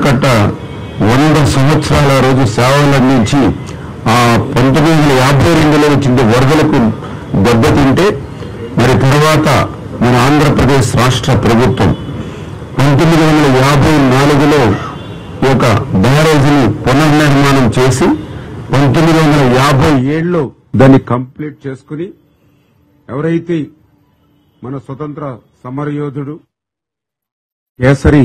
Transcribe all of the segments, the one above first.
ఆనకట్ట 100 సంవత్సరాల రోజు సేవలందించి 1952లో వచ్చిన వరదలకు దెబ్బతింటే మరి తర్వాత మన ఆంధ్రప్రదేశ్ రాష్ట్ర ప్రభుత్వం 1954లో ఈ యొక్క బ్యారేజీని పునర్నిర్మాణం చేసి 1957లో దాన్ని కంప్లీట్ చేసుకుని ఎవరైతే మన స్వతంత్ర సమరయోధుడు కేసరి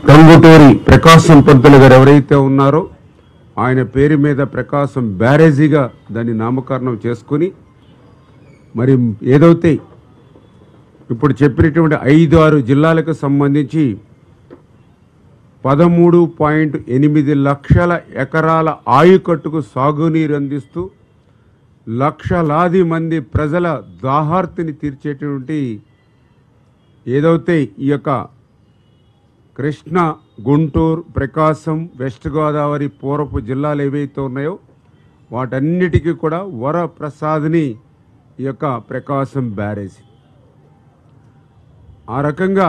టంగుటూరి ప్రకాశం పంతులు గారు ఎవరైతే ఉన్నారో ఆయన పేరు మీద ప్రకాశం బ్యారేజీగా దాన్ని నామకరణం చేసుకుని మరి ఏదైతే ఇప్పుడు చెప్పినటువంటి 5-6 జిల్లాలకు సంబంధించి 13.8 లక్షల ఎకరాల ఆయుకట్టుకు సాగునీరు అందిస్తూ లక్షలాది మంది ప్రజల దాహార్తిని తీర్చేటువంటి ఏదైతే ఈ యొక్క కృష్ణ, గుంటూరు, ప్రకాశం, వెస్ట్ గోదావరి పూర్వపు జిల్లాలు ఏవైతే ఉన్నాయో వాటన్నిటికీ కూడా వరప్రసాద్ని ఈ యొక్క ప్రకాశం బ్యారేజీ. ఆ రకంగా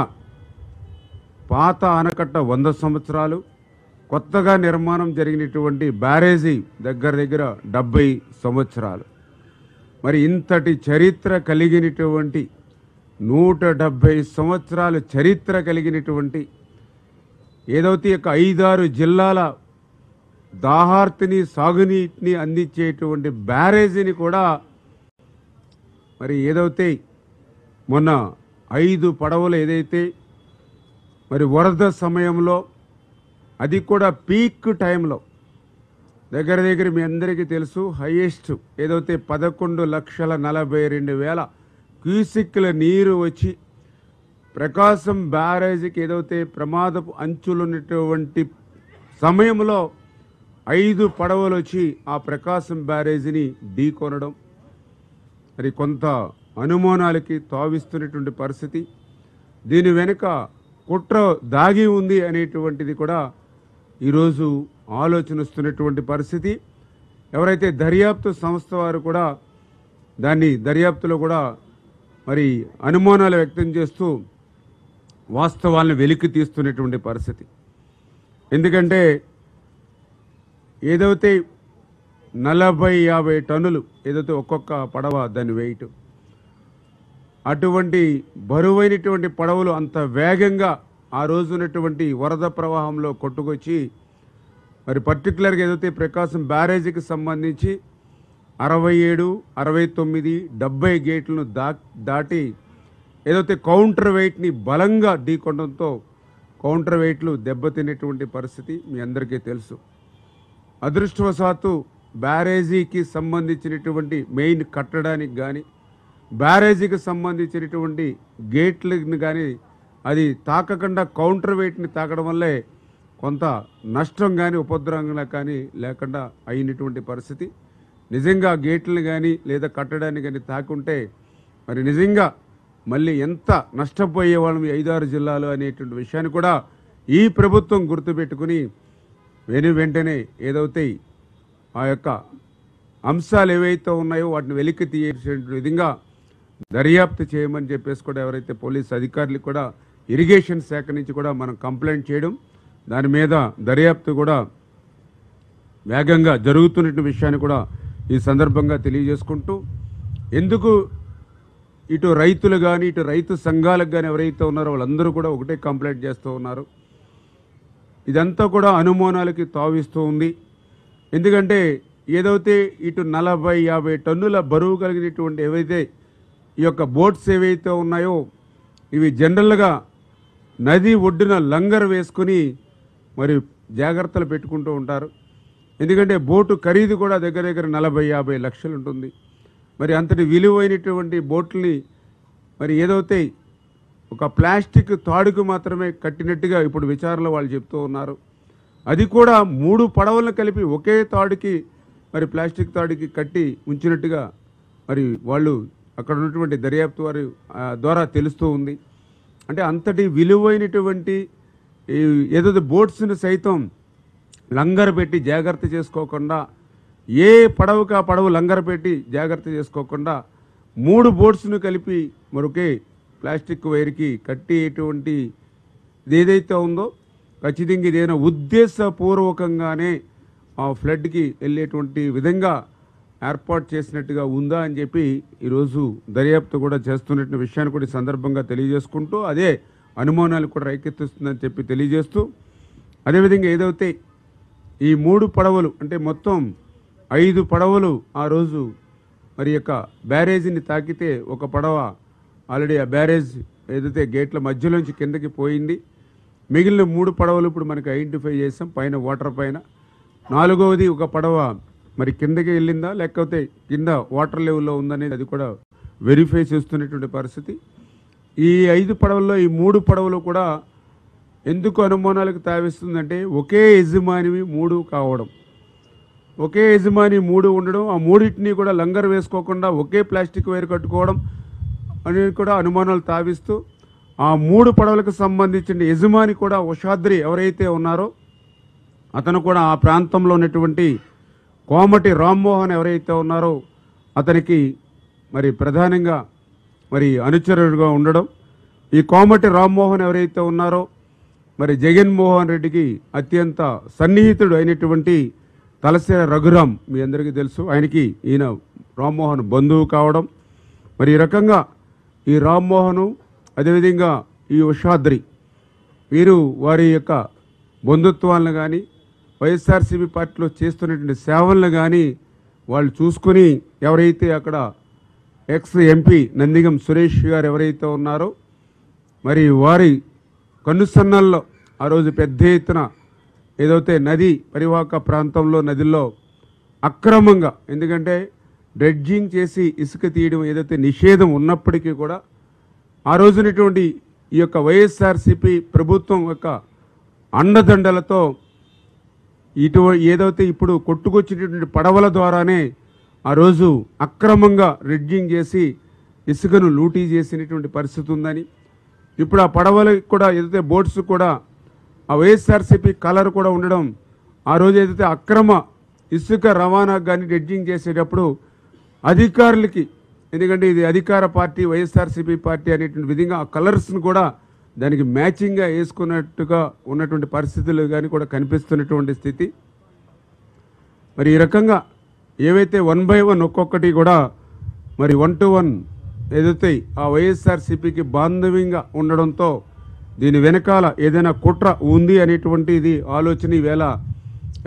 పాత ఆనకట్ట 100 సంవత్సరాలు, కొత్తగా నిర్మాణం జరిగినటువంటి బ్యారేజీ దగ్గర 70 సంవత్సరాలు. మరి ఇంతటి చరిత్ర కలిగినటువంటి 170 సంవత్సరాల చరిత్ర కలిగినటువంటి ఏదైతే ఒక 5-6 జిల్లాల దాహార్తిని సాగునీటిని అందించేటువంటి బ్యారేజీని కూడా మరి ఏదైతే మొన్న 5 పడవలు ఏదైతే మరి వరద సమయంలో అది కూడా పీక్ టైంలో దగ్గర మీ అందరికీ తెలుసు హైయెస్ట్ ఏదైతే 11,42,000 క్యూసిక్ల నీరు వచ్చి ప్రకాశం బ్యారేజీకి ఏదైతే ప్రమాదపు అంచులున్నటువంటి సమయంలో 5 పడవలు వచ్చి ఆ ప్రకాశం బ్యారేజీని ఢీకొనడం మరి కొంత అనుమానాలకి తావిస్తున్నటువంటి పరిస్థితి. దీని వెనుక కుట్ర దాగి ఉంది అనేటువంటిది కూడా ఈరోజు ఆలోచనిస్తున్నటువంటి పరిస్థితి. ఎవరైతే దర్యాప్తు సంస్థ వారు కూడా దాన్ని దర్యాప్తులో కూడా మరి అనుమానాలు వ్యక్తం చేస్తూ వాస్తవాలను వెలికి తీస్తున్నటువంటి పరిస్థితి. ఎందుకంటే ఏదైతే 40-50 టన్నులు ఏదైతే ఒక్కొక్క పడవ దాని వెయిట్, అటువంటి బరువైనటువంటి పడవలు అంత వేగంగా ఆ రోజు ఉన్నటువంటి వరద ప్రవాహంలో కొట్టుకొచ్చి మరి పర్టికులర్గా ఏదైతే ప్రకాశం బ్యారేజీకి సంబంధించి 67, 69, 70 గేట్లను దాటి ఏదైతే కౌంటర్ వెయిట్ని బలంగా ఢీకొనడంతో కౌంటర్ వెయిట్లు దెబ్బతినేటువంటి పరిస్థితి మీ అందరికీ తెలుసు. అదృష్టవశాత్తు బ్యారేజీకి సంబంధించినటువంటి మెయిన్ కట్టడానికి కానీ బ్యారేజీకి సంబంధించినటువంటి గేట్లను కానీ అది తాకకుండా కౌంటర్ వెయిట్ని తాకడం వల్లే కొంత నష్టం కానీ ఉపద్రవంగా కానీ లేకుండా అయినటువంటి పరిస్థితి. నిజంగా గేట్లను కానీ లేదా కట్టడాన్ని కానీ తాకుంటే మరి నిజంగా మళ్ళీ ఎంత నష్టపోయే వాళ్ళం 5-6 జిల్లాలు అనేటువంటి విషయాన్ని కూడా ఈ ప్రభుత్వం గుర్తుపెట్టుకుని వెంటనే ఏదైతే ఆ యొక్క అంశాలు ఏవైతే ఉన్నాయో వాటిని వెలికి తీసే విధంగా దర్యాప్తు చేయమని చెప్పేసి కూడా ఎవరైతే పోలీస్ అధికారులు కూడా ఇరిగేషన్ శాఖ నుంచి కూడా మనం కంప్లైంట్ చేయడం, దాని మీద దర్యాప్తు కూడా వేగంగా జరుగుతున్న విషయాన్ని కూడా ఈ సందర్భంగా తెలియజేసుకుంటూ, ఎందుకు ఇటు రైతులు కానీ ఇటు రైతు సంఘాలకు కానీ ఎవరైతే ఉన్నారో వాళ్ళందరూ కూడా ఒకటే కంప్లైంట్ చేస్తూ ఉన్నారు. ఇదంతా కూడా అనుమానాలకి తావిస్తూ ఉంది. ఎందుకంటే ఏదైతే ఇటు 40-50 టన్నుల బరువు కలిగినటువంటి ఏవైతే ఈ యొక్క బోట్స్ ఏవైతే ఉన్నాయో ఇవి జనరల్గా నది ఒడ్డున లంగర్ వేసుకుని మరి జాగ్రత్తలు పెట్టుకుంటూ ఉంటారు. ఎందుకంటే బోటు ఖరీదు కూడా దగ్గర 40-50 లక్షలు ఉంటుంది. మరి అంతటి విలువైనటువంటి బోట్లని మరి ఏదైతే ఒక ప్లాస్టిక్ తాడుకు మాత్రమే కట్టినట్టుగా ఇప్పుడు విచారణలో వాళ్ళు చెప్తూ ఉన్నారు. అది కూడా 3 పడవలను కలిపి ఒకే తాడుకి మరి ప్లాస్టిక్ తాడుకి కట్టి ఉంచినట్టుగా మరి వాళ్ళు అక్కడ ఉన్నటువంటి దర్యాప్తు వారి ద్వారా తెలుస్తూ ఉంది. అంటే అంతటి విలువైనటువంటి ఏదైతే బోట్స్ని సైతం లంగర్ పెట్టి జాగ్రత్త చేసుకోకుండా, ఏ పడవకు ఆ పడవ లంగర్ పెట్టి జాగ్రత్త చేసుకోకుండా 3 బోట్స్ను కలిపి మరొకే ప్లాస్టిక్ వైర్కి కట్టేటువంటి ఏదైతే ఉందో ఖచ్చితంగా ఇదేనా ఉద్దేశపూర్వకంగానే ఆ ఫ్లడ్కి వెళ్ళేటువంటి విధంగా ఏర్పాటు చేసినట్టుగా ఉందా అని చెప్పి ఈరోజు దర్యాప్తు కూడా చేస్తున్న విషయాన్ని కూడా ఈ సందర్భంగా తెలియజేసుకుంటూ అదే అనుమానాలు కూడా రేకెత్తిస్తుందని చెప్పి తెలియజేస్తూ అదేవిధంగా ఏదైతే ఈ 3 పడవలు అంటే మొత్తం 5 పడవలు ఆ రోజు మరి యొక్క బ్యారేజీని తాకితే ఒక పడవ ఆల్రెడీ ఆ బ్యారేజ్ ఏదైతే గేట్ల మధ్యలోంచి కిందకి పోయింది. మిగిలిన 3 పడవలు ఇప్పుడు మనకి ఐడెంటిఫై చేసాం పైన వాటర్ పైన. 4వది ఒక పడవ మరి కిందకి వెళ్ళిందా లేకపోతే కింద వాటర్ లెవెల్లో ఉందనేది అది కూడా వెరిఫై చేస్తున్నటువంటి పరిస్థితి. ఈ 5 పడవల్లో ఈ 3 పడవలు కూడా ఎందుకు అనుమానాలకు తావిస్తుందంటే ఒకే యజమానివి 3 కావడం, ఒకే యజమాని 3 ఉండడం, ఆ 3టిని కూడా లంగర్ వేసుకోకుండా ఒకే ప్లాస్టిక్ వైర్ కట్టుకోవడం అనేది కూడా అనుమానాలు తావిస్తూ ఆ 3 పడవలకు సంబంధించిన యజమాని కూడా ఉషాద్రి ఎవరైతే ఉన్నారో అతను కూడా ఆ ప్రాంతంలో ఉన్నటువంటి కోమటి రామ్మోహన్ ఎవరైతే ఉన్నారో అతనికి మరి ప్రధానంగా మరి అనుచరుడుగా ఉండడం. ఈ కోమటి రామ్మోహన్ ఎవరైతే ఉన్నారో మరి జగన్మోహన్ రెడ్డికి అత్యంత సన్నిహితుడు అయినటువంటి తలసేర రఘురాం మీ అందరికీ తెలుసు. ఆయనకి ఈయన రామ్మోహన్ బంధువు కావడం. మరి ఈ రకంగా ఈ రామ్మోహను అదేవిధంగా ఈ ఉషాద్రి వీరు వారి యొక్క బంధుత్వాలను కానీ వైఎస్ఆర్సీపీ పార్టీలో చేస్తున్నటువంటి సేవలను కానీ వాళ్ళు చూసుకుని ఎవరైతే అక్కడ ఎక్స్ ఎంపీ నందిగం సురేష్ గారు ఎవరైతే ఉన్నారో మరి వారి కన్నుసన్నల్లో ఆ రోజు పెద్ద ఎత్తున ఏదైతే నది పరివాహక ప్రాంతంలో నదిలో అక్రమంగా, ఎందుకంటే డ్రెడ్జింగ్ చేసి ఇసుక తీయడం ఏదైతే నిషేధం ఉన్నప్పటికీ కూడా ఆ రోజునటువంటి ఈ యొక్క వైఎస్ఆర్సీపీ ప్రభుత్వం యొక్క అండదండలతో ఏదైతే ఇప్పుడు కొట్టుకొచ్చినటువంటి పడవల ద్వారానే ఆ రోజు అక్రమంగా డ్రెడ్జింగ్ చేసి ఇసుకను లూటీ చేసినటువంటి పరిస్థితి ఉందని, ఇప్పుడు ఆ పడవలకు కూడా ఏదైతే బోట్స్ కూడా ఆ వైఎస్ఆర్సీపీ కలర్ కూడా ఉండడం, ఆ రోజు ఏదైతే అక్రమ ఇసుక రవాణాకు కానీ డ్రెడ్జింగ్ చేసేటప్పుడు అధికారులకి, ఎందుకంటే ఇది అధికార పార్టీ వైఎస్ఆర్సీపీ పార్టీ అనేటువంటి విధంగా ఆ కలర్స్ను కూడా దానికి మ్యాచింగ్గా వేసుకున్నట్టుగా ఉన్నటువంటి పరిస్థితులు కానీ కూడా కనిపిస్తున్నటువంటి స్థితి. మరి ఈ రకంగా ఏవైతే 1 by 1 ఒక్కొక్కటి కూడా మరి 1 to 1 ఏదైతే ఆ వైఎస్ఆర్సీపీకి బాంధవ్యంగా ఉండడంతో దీని వెనకాల ఏదైనా కుట్ర ఉంది అనేటువంటి ఇది ఆలోచన ఈవేళ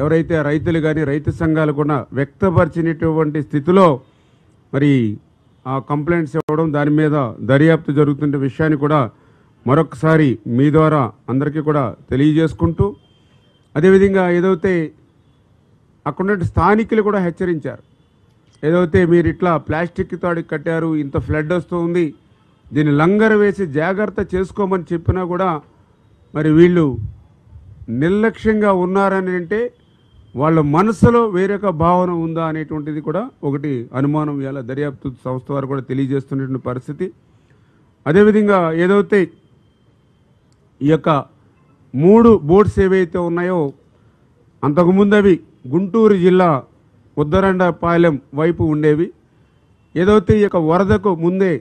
ఎవరైతే రైతులు కానీ రైతు సంఘాలు కూడా వ్యక్తపరిచినటువంటి స్థితిలో మరి ఆ కంప్లైంట్స్ ఇవ్వడం, దాని మీద దర్యాప్తు జరుగుతున్న విషయాన్ని కూడా మరొకసారి మీ ద్వారా అందరికీ కూడా తెలియజేసుకుంటూ, అదేవిధంగా ఏదైతే అక్కడ స్థానికులు కూడా హెచ్చరించారు, ఏదైతే మీరు ఇట్లా ప్లాస్టిక్ తాడికి కట్టారు, ఇంత ఫ్లడ్ వస్తుంది, దీన్ని లంగర్ వేసి జాగ్రత్త చేసుకోమని చెప్పినా కూడా మరి వీళ్ళు నిర్లక్ష్యంగా ఉన్నారని అంటే వాళ్ళ మనసులో వేరొక భావన ఉందా అనేటువంటిది కూడా ఒకటి అనుమానం ఇవాళ దర్యాప్తు సంస్థ వారు కూడా తెలియజేస్తున్నటువంటి పరిస్థితి. అదేవిధంగా ఏదైతే ఈ యొక్క 3 బోట్స్ ఏవైతే ఉన్నాయో అంతకుముందు అవి గుంటూరు జిల్లా ఉద్దరండపాలెం వైపు ఉండేవి. ఏదైతే ఈ యొక్క వరదకు ముందే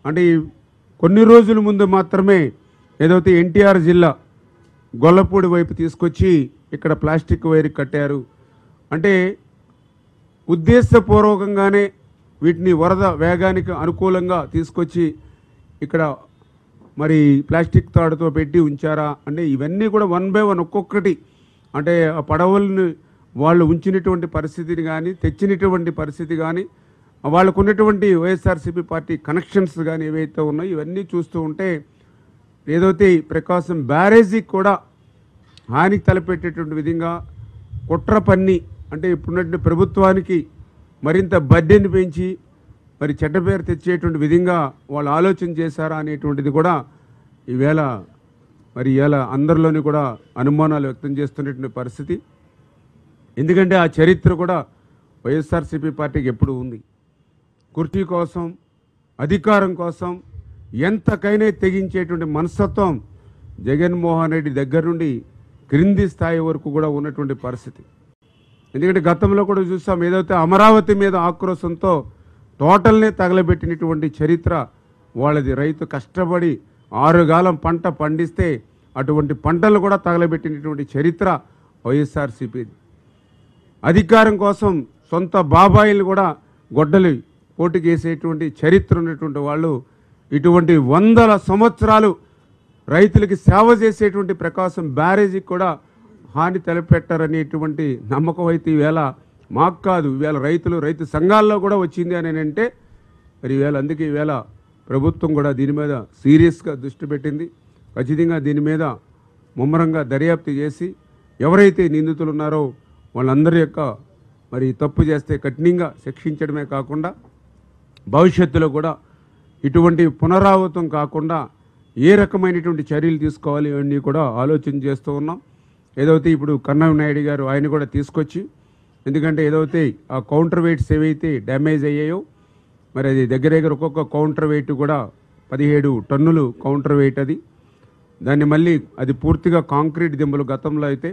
అంటే కొన్ని రోజుల ముందు మాత్రమే ఏదైతే ఎన్టీఆర్ జిల్లా గొల్లపూడి వైపు తీసుకొచ్చి ఇక్కడ ప్లాస్టిక్ వైర్ కట్టారు. అంటే ఉద్దేశపూర్వకంగానే వీటిని వరద వేగానికి అనుకూలంగా తీసుకొచ్చి ఇక్కడ మరి ప్లాస్టిక్ తాడుతో పెట్టి ఉంచారా అంటే ఇవన్నీ కూడా 1 by 1 ఒక్కొక్కటి అంటే ఆ పడవలను వాళ్ళు ఉంచినటువంటి పరిస్థితిని కానీ తెచ్చినటువంటి పరిస్థితి కానీ వాళ్ళకు ఉన్నటువంటి వైఎస్ఆర్సీపీ పార్టీ కనెక్షన్స్ కానీ ఏవైతే ఉన్నాయో ఇవన్నీ చూస్తూ ఉంటే ఏదైతే ప్రకాశం బ్యారేజీకి కూడా హానికి తలపెట్టేటువంటి విధంగా కుట్ర పన్ని అంటే ఇప్పుడున్నటువంటి ప్రభుత్వానికి మరింత బడ్డెని పెంచి మరి చెడ్డ పేరు తెచ్చేటువంటి విధంగా వాళ్ళు ఆలోచన చేశారా అనేటువంటిది కూడా ఈవేళ మరి ఇవాళ అందరిలోని కూడా అనుమానాలు వ్యక్తం చేస్తున్నటువంటి పరిస్థితి. ఎందుకంటే ఆ చరిత్ర కూడా వైఎస్ఆర్సీపీ పార్టీకి ఎప్పుడు ఉంది. కుర్చీ కోసం అధికారం కోసం ఎంతకైనా తెగించేటువంటి మనస్తత్వం జగన్మోహన్ రెడ్డి దగ్గర నుండి క్రింది స్థాయి వరకు కూడా ఉన్నటువంటి పరిస్థితి. ఎందుకంటే గతంలో కూడా చూసాం, ఏదైతే అమరావతి మీద ఆక్రోశంతో టోటల్నే తగలబెట్టినటువంటి చరిత్ర వాళ్ళది. రైతు కష్టపడి 6 కాలం పంట పండిస్తే అటువంటి పంటలు కూడా తగలబెట్టినటువంటి చరిత్ర వైఎస్ఆర్సీపీది. అధికారం కోసం సొంత బాబాయిలు కూడా గొడ్డలి పోటీకి వేసేటువంటి చరిత్ర ఉన్నటువంటి వాళ్ళు ఇటువంటి 100 సంవత్సరాలు రైతులకి సేవ చేసేటువంటి ప్రకాశం బ్యారేజీకి కూడా హాని తలపెట్టారనేటువంటి నమ్మకం అయితే ఈవేళ మాకు కాదు, ఈవేళ రైతు సంఘాల్లో కూడా వచ్చింది అని అంటే మరి ఈవేళ అందుకే ఈవేళ ప్రభుత్వం కూడా దీని మీద సీరియస్గా దృష్టి పెట్టింది. ఖచ్చితంగా దీని మీద ముమ్మరంగా దర్యాప్తు చేసి ఎవరైతే నిందితులు ఉన్నారో వాళ్ళందరి యొక్క మరి తప్పు చేస్తే కఠినంగా శిక్షించడమే కాకుండా భవిష్యత్తులో కూడా ఇటువంటి పునరావృతం కాకుండా ఏ రకమైనటువంటి చర్యలు తీసుకోవాలి ఇవన్నీ కూడా ఆలోచన చేస్తూ ఉన్నాం. ఏదైతే ఇప్పుడు కన్నమనాయుడు గారు ఆయన కూడా తీసుకొచ్చి, ఎందుకంటే ఏదైతే ఆ కౌంటర్ వెయిట్స్ ఏవైతే డ్యామేజ్ అయ్యాయో మరి అది దగ్గర ఒక్కొక్క కౌంటర్ వెయిట్ కూడా 17 టన్నులు కౌంటర్ వెయిట్ అది. దాన్ని మళ్ళీ అది పూర్తిగా కాంక్రీట్ దింబలు గతంలో అయితే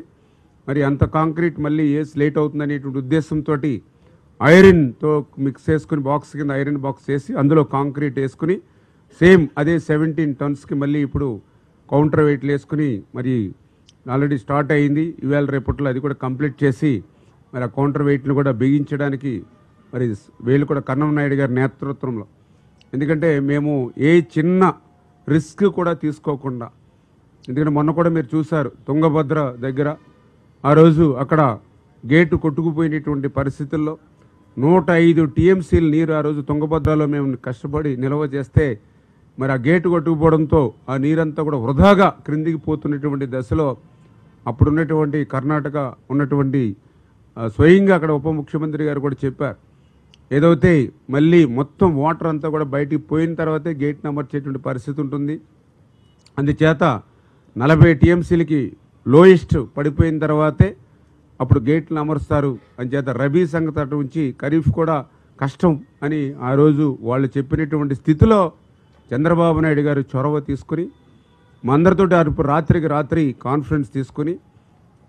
మరి అంత కాంక్రీట్ మళ్ళీ లేట్ అవుతుంది అనేటువంటి ఉద్దేశంతో ఐరన్తో మిక్స్ చేసుకుని బాక్స్ కింద ఐరన్ బాక్స్ వేసి అందులో కాంక్రీట్ వేసుకుని సేమ్ అదే 17 టన్స్కి మళ్ళీ ఇప్పుడు కౌంటర్ వెయిట్లు వేసుకుని మరి ఆల్రెడీ స్టార్ట్ అయ్యింది. ఈవేళ రేపట్లో అది కూడా కంప్లీట్ చేసి మరి ఆ కౌంటర్ వెయిట్ను కూడా బిగించడానికి మరి వీళ్ళు కూడా కన్నమనాయుడు గారి నేతృత్వంలో, ఎందుకంటే మేము ఏ చిన్న రిస్క్ కూడా తీసుకోకుండా, ఎందుకంటే మొన్న కూడా మీరు చూశారు తుంగభద్ర దగ్గర ఆ రోజు అక్కడ గేటు కొట్టుకుపోయినటువంటి పరిస్థితుల్లో 105 టీఎంసీల నీరు ఆ రోజు తుంగభద్రలో మేము కష్టపడి నిల్వ చేస్తే మరి ఆ గేటు కొట్టుకుపోవడంతో ఆ నీరంతా కూడా వృధాగా క్రిందికి పోతున్నటువంటి దశలో అప్పుడున్నటువంటి కర్ణాటక ఉన్నటువంటి స్వయంగా అక్కడ ఉప ముఖ్యమంత్రి గారు కూడా చెప్పారు, ఏదైతే మళ్ళీ మొత్తం వాటర్ అంతా కూడా బయటికి పోయిన తర్వాతే గేట్ని అమర్చేటువంటి పరిస్థితి ఉంటుంది. అందుచేత 40 టీఎంసీలకి లోయెస్ట్ పడిపోయిన తర్వాతే అప్పుడు గేట్లు అమరుస్తారు. అంచేత రబీ సంగతి అటు ఉంచి ఖరీఫ్ కూడా కష్టం అని ఆ రోజు వాళ్ళు చెప్పినటువంటి స్థితిలో చంద్రబాబు నాయుడు గారు చొరవ తీసుకుని మా అందరితోటి రాత్రికి రాత్రి కాన్ఫరెన్స్ తీసుకుని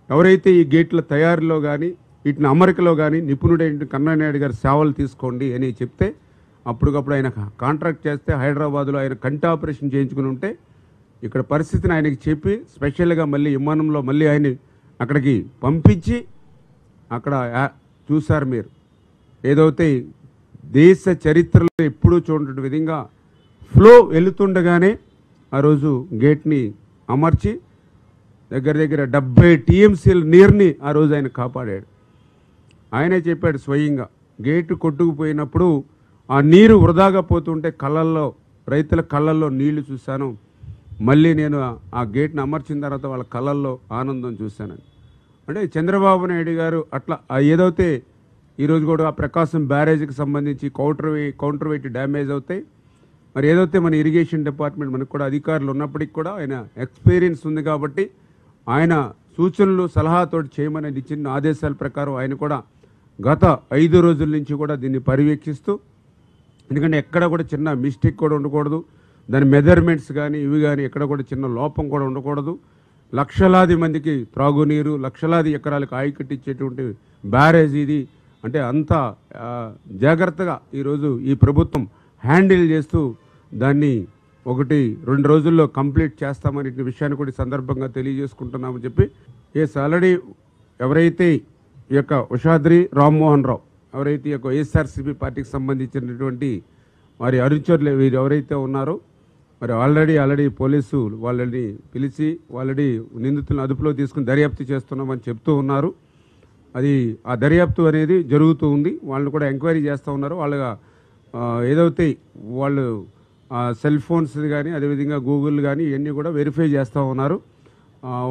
ఎవరైతే ఈ గేట్ల తయారీలో కానీ వీటిని అమరికలో కానీ నిపుణుడైన కన్నమనాయుడు గారు సేవలు తీసుకోండి అని చెప్తే అప్పటికప్పుడు ఆయన కాంట్రాక్ట్ చేస్తే హైదరాబాద్లో ఆయన కంటి ఆపరేషన్ చేయించుకుని ఉంటే ఇక్కడ పరిస్థితిని ఆయనకి చెప్పి స్పెషల్గా మళ్ళీ విమానంలో మళ్ళీ ఆయన అక్కడికి పంపించి అక్కడ చూశారు మీరు, ఏదైతే దేశ చరిత్రలో ఎప్పుడూ చూడటువంటి విధంగా ఫ్లో వెళుతుండగానే ఆ రోజు గేట్ని అమర్చి దగ్గర 70 టీఎంసీల నీరుని ఆ రోజు ఆయన కాపాడాడు. ఆయనే చెప్పాడు స్వయంగా, గేటు కొట్టుకుపోయినప్పుడు ఆ నీరు వృధాగా పోతుంటే కళ్ళల్లో రైతుల కళ్ళల్లో నీళ్లు చూశాను, మళ్ళీ నేను ఆ గేట్ని అమర్చిన తర్వాత వాళ్ళ కళ్ళల్లో ఆనందం చూశానని. అంటే చంద్రబాబు నాయుడు గారు అట్లా ఏదైతే ఈరోజు కూడా ఆ ప్రకాశం బ్యారేజ్కి సంబంధించి కౌంటర్ వెయిట్ డ్యామేజ్ అవుతాయి, మరి ఏదైతే మన ఇరిగేషన్ డిపార్ట్మెంట్ మనకు కూడా అధికారులు ఉన్నప్పటికీ కూడా ఆయన ఎక్స్పీరియన్స్ ఉంది కాబట్టి ఆయన సూచనలు సలహాతోటి చేయమని ఇచ్చిన ఆదేశాల ప్రకారం ఆయన కూడా గత 5 రోజుల నుంచి కూడా దీన్ని పర్యవేక్షిస్తూ, ఎందుకంటే ఎక్కడ కూడా చిన్న మిస్టేక్ కూడా ఉండకూడదు, దాని మెజర్మెంట్స్ కానీ ఇవి కానీ ఎక్కడ కూడా చిన్న లోపం కూడా ఉండకూడదు. లక్షలాది మందికి త్రాగునీరు, లక్షలాది ఎకరాలకు ఆయకట్టించేటువంటి బ్యారేజ్ ఇది. అంటే అంత జాగ్రత్తగా ఈరోజు ఈ ప్రభుత్వం హ్యాండిల్ చేస్తూ దాన్ని 1-2 రోజుల్లో కంప్లీట్ చేస్తామనే విషయాన్ని కూడా సందర్భంగా తెలియజేసుకుంటున్నామని చెప్పి ఆల్రెడీ ఎవరైతే ఈ యొక్క ఉషాద్రి రామ్మోహన్ రావు ఎవరైతే ఈ యొక్క వైఎస్ఆర్సీపీ పార్టీకి సంబంధించినటువంటి వారి అనుచరులు వీరు ఎవరైతే ఉన్నారో మరి ఆల్రెడీ పోలీసు వాళ్ళని పిలిచి ఆల్రెడీ నిందితులను అదుపులో తీసుకుని దర్యాప్తు చేస్తున్నామని చెప్తూ ఉన్నారు. అది ఆ దర్యాప్తు అనేది జరుగుతూ ఉంది. వాళ్ళని కూడా ఎంక్వైరీ చేస్తూ ఉన్నారు. వాళ్ళగా ఏదైతే వాళ్ళు సెల్ ఫోన్స్ కానీ అదేవిధంగా గూగుల్ కానీ ఇవన్నీ కూడా వెరిఫై చేస్తూ ఉన్నారు.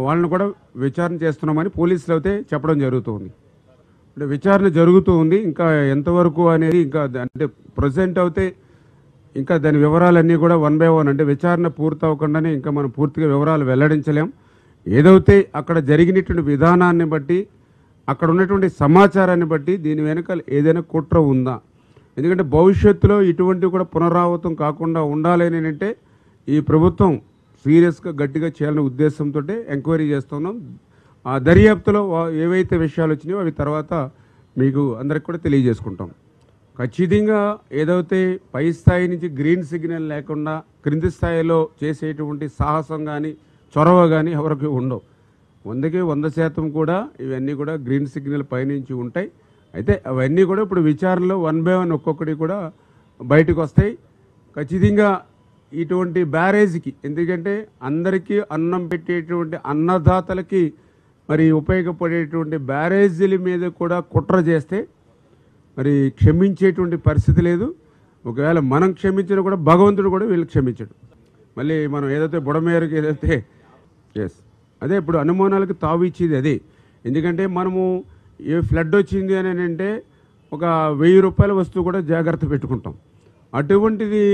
వాళ్ళని కూడా విచారణ చేస్తున్నామని పోలీసులు అయితే చెప్పడం జరుగుతుంది. అంటే విచారణ జరుగుతూ ఉంది. ఇంకా ఎంతవరకు అనేది ఇంకా అంటే ప్రజెంట్ అయితే ఇంకా దాని వివరాలన్నీ కూడా 1 by 1 అంటే విచారణ పూర్తి అవ్వకుండానే ఇంకా మనం పూర్తిగా వివరాలు వెల్లడించలేం. ఏదైతే అక్కడ జరిగినటువంటి విధానాన్ని బట్టి అక్కడ ఉన్నటువంటి సమాచారాన్ని బట్టి దీని వెనకాల ఏదైనా కుట్ర ఉందా, ఎందుకంటే భవిష్యత్తులో ఇటువంటి కూడా పునరావృతం కాకుండా ఉండాలి అని అంటే ఈ ప్రభుత్వం సీరియస్గా గట్టిగా చేయాలనే ఉద్దేశంతో ఎంక్వైరీ చేస్తున్నాం. ఆ దర్యాప్తులో ఏవైతే విషయాలు వచ్చినాయో అవి తర్వాత మీకు అందరికి కూడా తెలియజేసుకుంటాం. ఖచ్చితంగా ఏదైతే పై స్థాయి నుంచి గ్రీన్ సిగ్నల్ లేకుండా క్రింది స్థాయిలో చేసేటువంటి సాహసం కానీ చొరవ కానీ ఎవరికి ఉండవు. 100కి 100% కూడా ఇవన్నీ కూడా గ్రీన్ సిగ్నల్ పైనుంచి ఉంటాయి. అయితే అవన్నీ కూడా ఇప్పుడు విచారణలో 1 బై 1 ఒక్కొక్కటి కూడా బయటకు వస్తాయి. ఖచ్చితంగా ఇటువంటి బ్యారేజ్కి, ఎందుకంటే అందరికీ అన్నం పెట్టేటువంటి అన్నదాతలకి మరి ఉపయోగపడేటువంటి బ్యారేజీల మీద కూడా కుట్ర చేస్తే మరి క్షమించేటువంటి పరిస్థితి లేదు. ఒకవేళ మనం క్షమించినా కూడా భగవంతుడు కూడా వీళ్ళు క్షమించడు. మళ్ళీ మనం ఏదైతే బుడమేరకు ఏదైతే అదే ఇప్పుడు అనుమానాలకు తావు ఇచ్చేది అదే. ఎందుకంటే మనము ఏ ఫ్లడ్ వచ్చింది అని అంటే ఒక 1000 రూపాయల వస్తువు కూడా జాగ్రత్త పెట్టుకుంటాం. అటువంటిది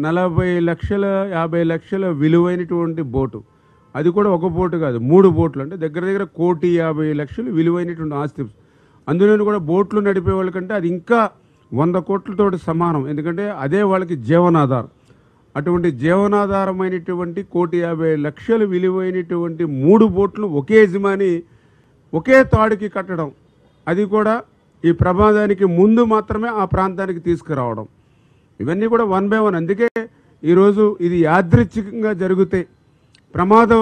40 లక్షల 50 లక్షల విలువైనటువంటి బోటు, అది కూడా ఒక బోటు కాదు 3 బోట్లు, అంటే దగ్గర దగ్గర 1,50,00,000 విలువైనటువంటి ఆస్తి. అందులో కూడా బోట్లు నడిపే వాళ్ళకంటే అది ఇంకా 100 కోట్లతో సమానం. ఎందుకంటే అదే వాళ్ళకి జీవనాధారం. అటువంటి జీవనాధారమైనటువంటి 1,50,00,000 విలువైనటువంటి 3 బోట్లు ఒకే యజమాని ఒకే తాడుకి కట్టడం, అది కూడా ఈ ప్రమాదానికి ముందు మాత్రమే ఆ ప్రాంతానికి తీసుకురావడం, ఇవన్నీ కూడా 1 బై 1. అందుకే ఈరోజు ఇది యాదృచ్ఛికంగా జరిగితే, ప్రమాదం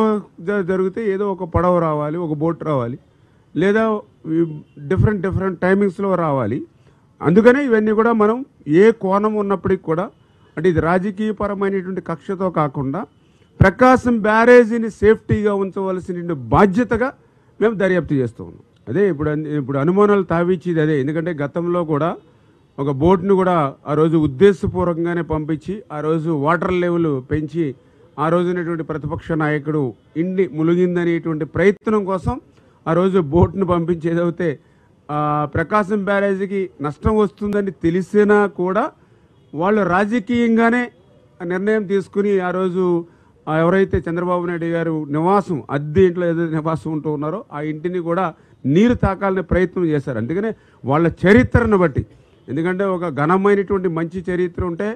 జరిగితే ఏదో ఒక పడవ రావాలి, ఒక బోట్ రావాలి, లేదా డిఫరెంట్ టైమింగ్స్లో రావాలి. అందుకనే ఇవన్నీ కూడా మనం ఏ కోణం ఉన్నప్పటికీ కూడా, అంటే ఇది రాజకీయపరమైనటువంటి కక్షతో కాకుండా ప్రకాశం బ్యారేజీని సేఫ్టీగా ఉంచవలసిన బాధ్యతగా మేము దర్యాప్తు చేస్తూ ఉన్నాం. అదే ఇప్పుడు అనుమానాలు తావిచ్చేది అదే. ఎందుకంటే గతంలో కూడా ఒక బోట్ను కూడా ఆ రోజు ఉద్దేశపూర్వకంగానే పంపించి ఆ రోజు వాటర్ లెవెల్ పెంచి ఆ రోజునటువంటి ప్రతిపక్ష నాయకుడు ఇండి ములిగిందనేటువంటి ప్రయత్నం కోసం ఆ రోజు బోట్ను పంపించి ఏదైతే ప్రకాశం బ్యారేజీకి నష్టం వస్తుందని తెలిసినా కూడా వాళ్ళు రాజకీయంగానే నిర్ణయం తీసుకుని ఆ రోజు ఎవరైతే చంద్రబాబు నాయుడు గారు నివాసం అద్దె ఇంట్లో ఏదైతే నివాసం ఉంటూ ఉన్నారో ఆ ఇంటిని కూడా నీరు తాకాలనే ప్రయత్నం చేశారు. అందుకనే వాళ్ళ చరిత్రను బట్టి, ఎందుకంటే ఒక ఘనమైనటువంటి మంచి చరిత్ర ఉంటే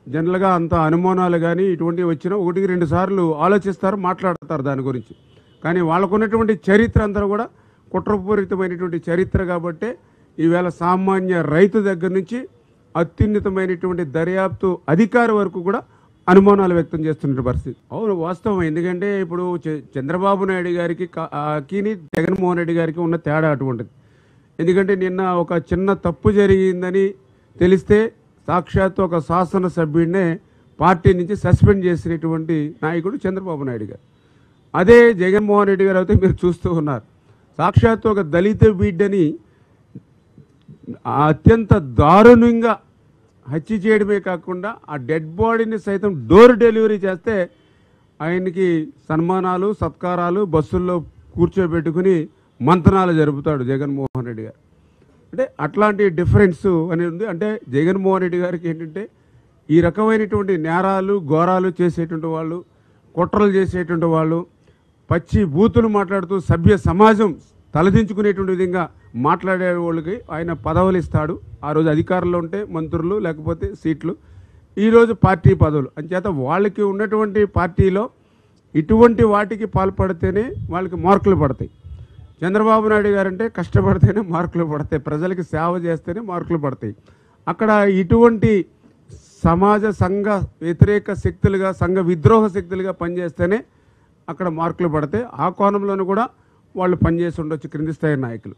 జనరల్గా అంత అనుమానాలు కానీ ఇటువంటివి వచ్చినా 1-2 సార్లు ఆలోచిస్తారు, మాట్లాడతారు దాని గురించి. కానీ వాళ్ళకున్నటువంటి చరిత్ర అంతా కూడా కుట్రపూరితమైనటువంటి చరిత్ర కాబట్టే ఈవేళ సామాన్య రైతు దగ్గర నుంచి అత్యున్నతమైనటువంటి దర్యాప్తు అధికారి వరకు కూడా అనుమానాలు వ్యక్తం చేస్తున్న పరిస్థితి. అవును, వాస్తవం. ఎందుకంటే ఇప్పుడు చంద్రబాబు నాయుడు గారికి జగన్మోహన్ రెడ్డి గారికి ఉన్న తేడా అటువంటిది. ఎందుకంటే నిన్న ఒక చిన్న తప్పు జరిగిందని తెలిస్తే సాక్షాత్తు ఒక శాసనసభ్యుడినే పార్టీ నుంచి సస్పెండ్ చేసినటువంటి నాయకుడు చంద్రబాబు నాయుడు గారు. అదే జగన్మోహన్ రెడ్డి గారు అయితే మీరు చూస్తూ ఉన్నారు, సాక్షాత్తు ఒక దళిత బిడ్డని అత్యంత దారుణంగా హత్య చేయడమే కాకుండా ఆ డెడ్ బాడీని సైతం డోర్ డెలివరీ చేస్తే ఆయనకి సన్మానాలు సత్కారాలు బస్సుల్లో కూర్చోబెట్టుకుని మంతనాలు జరుపుతాడు జగన్మోహన్ రెడ్డి గారు. అంటే అట్లాంటి డిఫరెన్స్ అనేది ఉంది. అంటే జగన్మోహన్ రెడ్డి గారికి ఏంటంటే ఈ రకమైనటువంటి నేరాలు ఘోరాలు చేసేటువంటి వాళ్ళు, కుట్రలు చేసేటువంటి వాళ్ళు, పచ్చి బూతులు మాట్లాడుతూ సభ్య సమాజం తలదించుకునేటువంటి విధంగా మాట్లాడే వాళ్ళకి ఆయన పదవులు ఇస్తాడు. ఆ రోజు అధికారంలో ఉంటే మంత్రులు, లేకపోతే సీట్లు, ఈరోజు పార్టీ పదవులు. అంచేత వాళ్ళకి ఉన్నటువంటి పార్టీలో ఇటువంటి వాటికి పాల్పడితేనే వాళ్ళకి మార్కులు పడతాయి. చంద్రబాబు నాయుడు గారంటే కష్టపడితేనే మార్కులు పడతాయి, ప్రజలకి సేవ చేస్తేనే మార్కులు పడతాయి. అక్కడ ఇటువంటి సమాజ సంఘ వ్యతిరేక శక్తులుగా, సంఘ విద్రోహ శక్తులుగా పనిచేస్తేనే అక్కడ మార్కులు పడతాయి. ఆ కోణంలోనూ కూడా వాళ్ళు పనిచేసి ఉండొచ్చు క్రింది స్థాయి నాయకులు.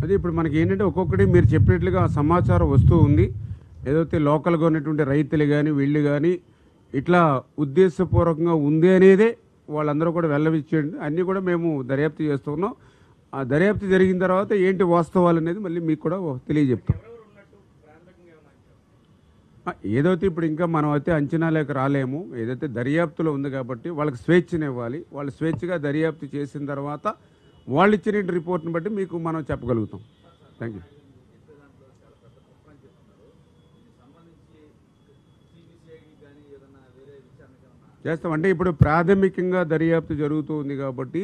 అది ఇప్పుడు మనకి ఏంటంటే ఒక్కొక్కటి మీరు చెప్పినట్లుగా సమాచారం వస్తూ ఉంది. ఏదైతే లోకల్గా ఉన్నటువంటి రైతులు కానీ వీళ్ళు కానీ ఇట్లా ఉద్దేశపూర్వకంగా ఉంది అనేదే వాళ్ళందరూ కూడా వెళ్ళవిచ్చేయండి. అన్నీ కూడా మేము దర్యాప్తు చేస్తున్నాం. ఆ దర్యాప్తు జరిగిన తర్వాత ఏంటి వాస్తవాలు అనేది మళ్ళీ మీకు కూడా తెలియజెప్తాం. ఏదైతే ఇప్పుడు ఇంకా మనం అయితే అంచనాలకు రాలేము. ఏదైతే దర్యాప్తులో ఉంది కాబట్టి వాళ్ళకి స్వేచ్ఛనివ్వాలి. వాళ్ళు స్వేచ్ఛగా దర్యాప్తు చేసిన తర్వాత వాళ్ళు ఇచ్చిన రిపోర్ట్ని బట్టి మీకు మనం చెప్పగలుగుతాం. Thank you. చేస్తాం. అంటే ఇప్పుడు ప్రాథమికంగా దర్యాప్తు జరుగుతూ ఉంది కాబట్టి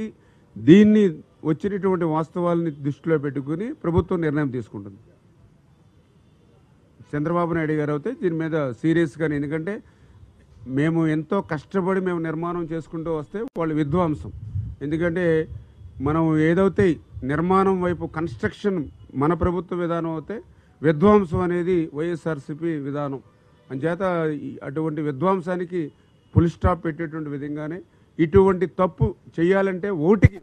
దీన్ని వచ్చినటువంటి వాస్తవాలని దృష్టిలో పెట్టుకుని ప్రభుత్వం నిర్ణయం తీసుకుంటుంది. చంద్రబాబు నాయుడు గారు అయితే దీని మీద సీరియస్గానే, ఎందుకంటే మేము ఎంతో కష్టపడి మేము నిర్మాణం చేసుకుంటూ వస్తే వాళ్ళు విధ్వంసం. ఎందుకంటే మనం ఏదైతే నిర్మాణం వైపు కన్స్ట్రక్షన్ మన ప్రభుత్వ విధానం అయితే విధ్వంసం అనేది వైఎస్ఆర్సీపీ విధానం. అంచేత అటువంటి విధ్వంసానికి ఫుల్ స్టాప్ పెట్టేటువంటి విధంగానే ఇటువంటి తప్పు చేయాలంటే ఓటికి